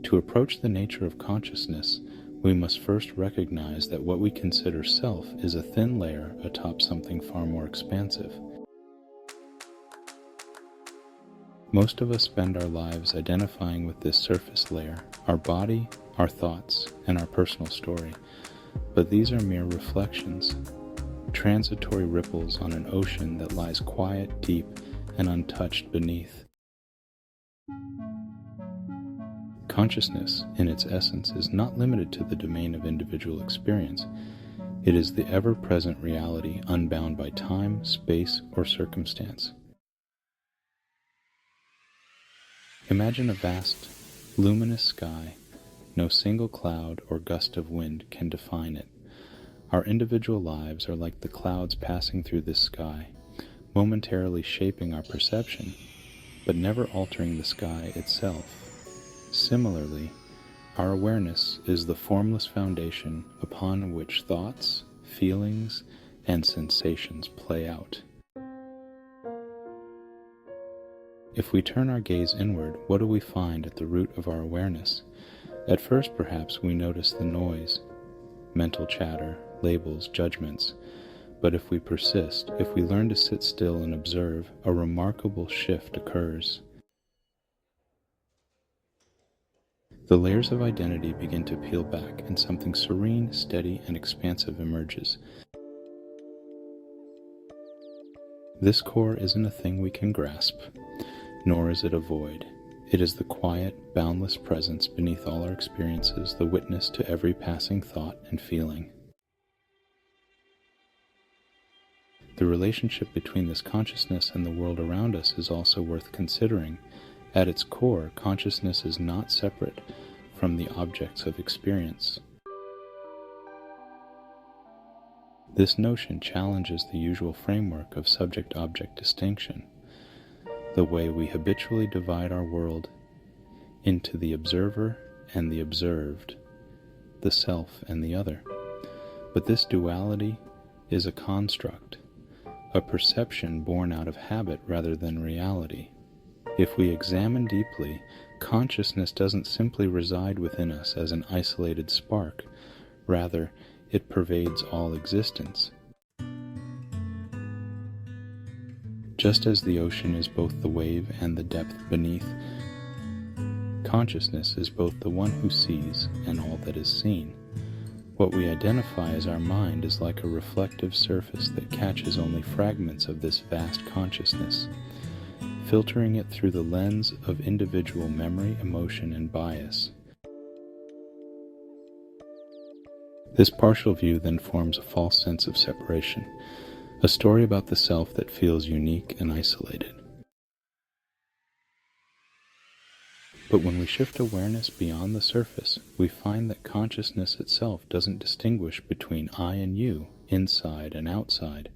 To approach the nature of consciousness, we must first recognize that what we consider self is a thin layer atop something far more expansive. Most of us spend our lives identifying with this surface layer, our body, our thoughts, and our personal story. But these are mere reflections, transitory ripples on an ocean that lies quiet, deep, and untouched beneath. Consciousness, in its essence, is not limited to the domain of individual experience. It is the ever-present reality unbound by time, space, or circumstance. Imagine a vast, luminous sky. No single cloud or gust of wind can define it. Our individual lives are like the clouds passing through this sky, momentarily shaping our perception, but never altering the sky itself. Similarly, our awareness is the formless foundation upon which thoughts, feelings, and sensations play out. If we turn our gaze inward, what do we find at the root of our awareness? At first, perhaps, we notice the noise, mental chatter, labels, judgments. But if we persist, if we learn to sit still and observe, a remarkable shift occurs. The layers of identity begin to peel back, and something serene, steady, and expansive emerges. This core isn't a thing we can grasp, nor is it a void. It is the quiet, boundless presence beneath all our experiences, the witness to every passing thought and feeling. The relationship between this consciousness and the world around us is also worth considering. At its core, consciousness is not separate from the objects of experience. This notion challenges the usual framework of subject-object distinction, the way we habitually divide our world into the observer and the observed, the self and the other. But this duality is a construct, a perception born out of habit rather than reality. If we examine deeply, consciousness doesn't simply reside within us as an isolated spark. Rather, it pervades all existence. Just as the ocean is both the wave and the depth beneath, consciousness is both the one who sees and all that is seen. What we identify as our mind is like a reflective surface that catches only fragments of this vast consciousness, filtering it through the lens of individual memory, emotion, and bias. This partial view then forms a false sense of separation, a story about the self that feels unique and isolated. But when we shift awareness beyond the surface, we find that consciousness itself doesn't distinguish between I and you, inside and outside.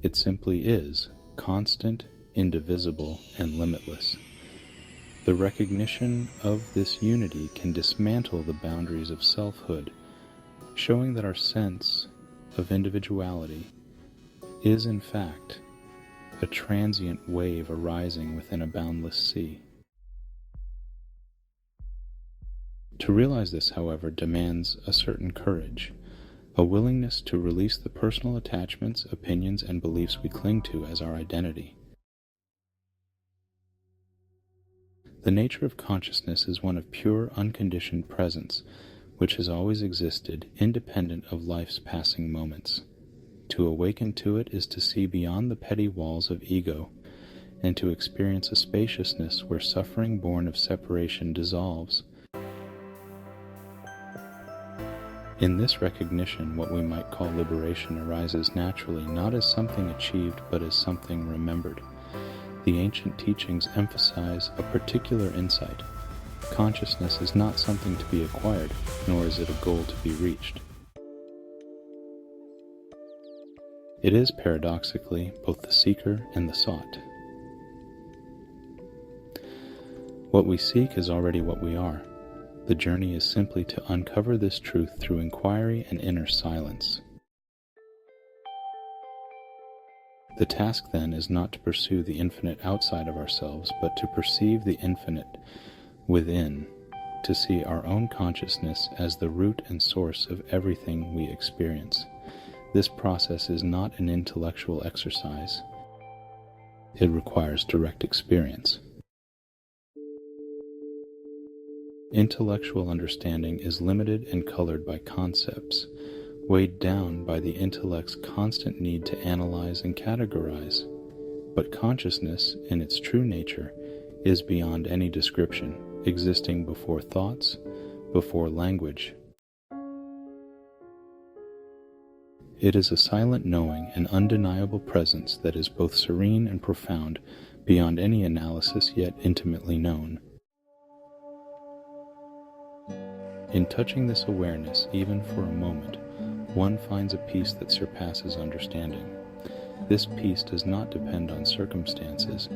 It simply is, constant, indivisible, and limitless. The recognition of this unity can dismantle the boundaries of selfhood, showing that our sense of individuality is, in fact, a transient wave arising within a boundless sea. To realize this, however, demands a certain courage, a willingness to release the personal attachments, opinions, and beliefs we cling to as our identity. The nature of consciousness is one of pure, unconditioned presence, which has always existed, independent of life's passing moments. To awaken to it is to see beyond the petty walls of ego, and to experience a spaciousness where suffering born of separation dissolves. In this recognition, what we might call liberation arises naturally, not as something achieved, but as something remembered. The ancient teachings emphasize a particular insight. Consciousness is not something to be acquired, nor is it a goal to be reached. It is, paradoxically, both the seeker and the sought. What we seek is already what we are. The journey is simply to uncover this truth through inquiry and inner silence. The task, then, is not to pursue the infinite outside of ourselves, but to perceive the infinite within, to see our own consciousness as the root and source of everything we experience. This process is not an intellectual exercise. It requires direct experience. Intellectual understanding is limited and colored by concepts, weighed down by the intellect's constant need to analyze and categorize. But consciousness, in its true nature, is beyond any description, existing before thoughts, before language. It is a silent knowing and undeniable presence that is both serene and profound, beyond any analysis yet intimately known. In touching this awareness, even for a moment, one finds a peace that surpasses understanding. This peace does not depend on circumstances.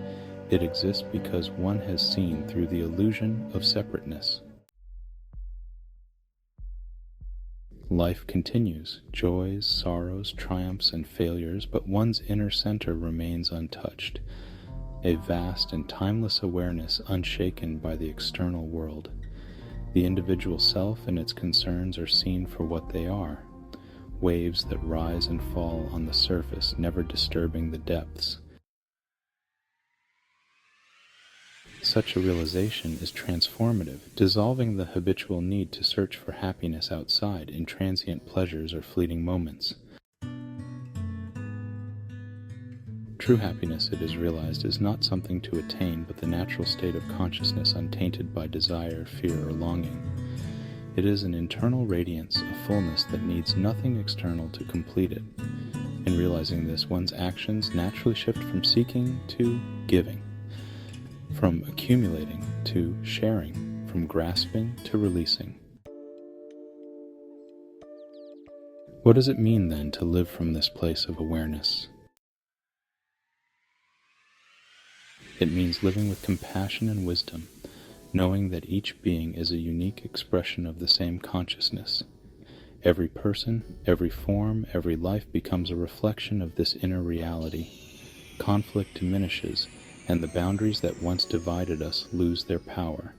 It exists because one has seen through the illusion of separateness. Life continues, joys, sorrows, triumphs, and failures, but one's inner center remains untouched, a vast and timeless awareness unshaken by the external world. The individual self and its concerns are seen for what they are, waves that rise and fall on the surface, never disturbing the depths. Such a realization is transformative, dissolving the habitual need to search for happiness outside in transient pleasures or fleeting moments. True happiness, it is realized, is not something to attain, but the natural state of consciousness untainted by desire, fear, or longing. It is an internal radiance, a fullness that needs nothing external to complete it. In realizing this, one's actions naturally shift from seeking to giving, from accumulating to sharing, from grasping to releasing. What does it mean then to live from this place of awareness? It means living with compassion and wisdom, knowing that each being is a unique expression of the same consciousness. Every person, every form, every life becomes a reflection of this inner reality. Conflict diminishes, and the boundaries that once divided us lose their power.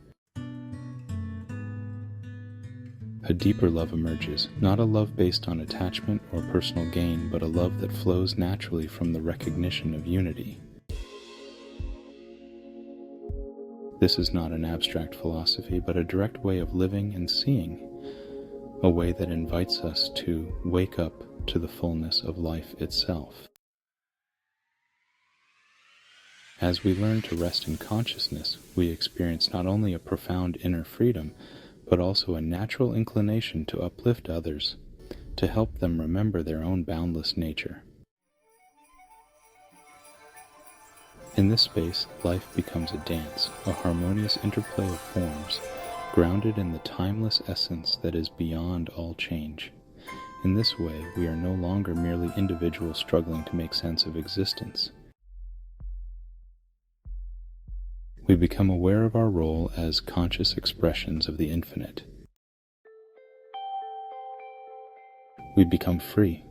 A deeper love emerges, not a love based on attachment or personal gain, but a love that flows naturally from the recognition of unity. This is not an abstract philosophy, but a direct way of living and seeing, a way that invites us to wake up to the fullness of life itself. As we learn to rest in consciousness, we experience not only a profound inner freedom, but also a natural inclination to uplift others, to help them remember their own boundless nature. In this space, life becomes a dance, a harmonious interplay of forms, grounded in the timeless essence that is beyond all change. In this way, we are no longer merely individuals struggling to make sense of existence. We become aware of our role as conscious expressions of the infinite. We become free,